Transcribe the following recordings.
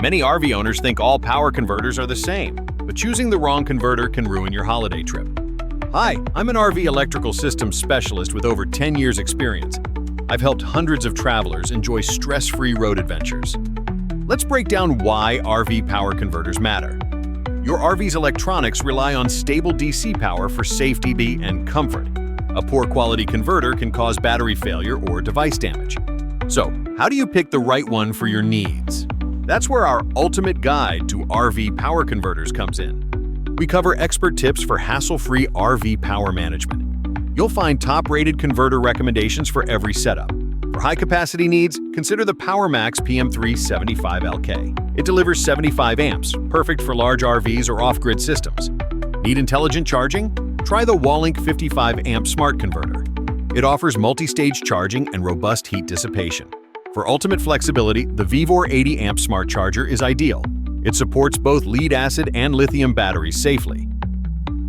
Many RV owners think all power converters are the same, but choosing the wrong converter can ruin your holiday trip. Hi, I'm an RV electrical systems specialist with over 10 years experience. I've helped hundreds of travelers enjoy stress-free road adventures. Let's break down why RV power converters matter. Your RV's electronics rely on stable DC power for safety and comfort. A poor quality converter can cause battery failure or device damage. So, how do you pick the right one for your needs? That's where our ultimate guide to RV power converters comes in. We cover expert tips for hassle-free RV power management. You'll find top-rated converter recommendations for every setup. For high-capacity needs, consider the PowerMax PM375LK. It delivers 75 amps, perfect for large RVs or off-grid systems. Need intelligent charging? Try the WAVLINK 55-amp smart converter. It offers multi-stage charging and robust heat dissipation. For ultimate flexibility, the VIVOR 80-amp smart charger is ideal. It supports both lead-acid and lithium batteries safely.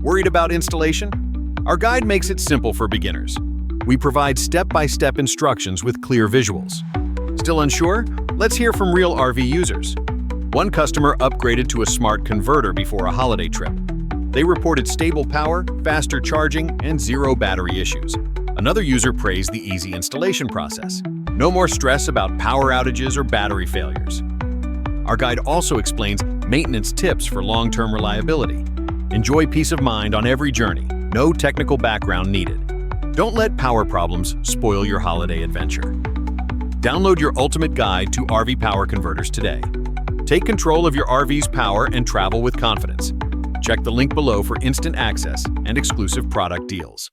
Worried about installation? Our guide makes it simple for beginners. We provide step-by-step instructions with clear visuals. Still unsure? Let's hear from real RV users. One customer upgraded to a smart converter before a holiday trip. They reported stable power, faster charging, and zero battery issues. Another user praised the easy installation process. No more stress about power outages or battery failures. Our guide also explains maintenance tips for long-term reliability. Enjoy peace of mind on every journey. No technical background needed. Don't let power problems spoil your holiday adventure. Download your ultimate guide to RV power converters today. Take control of your RV's power and travel with confidence. Check the link below for instant access and exclusive product deals.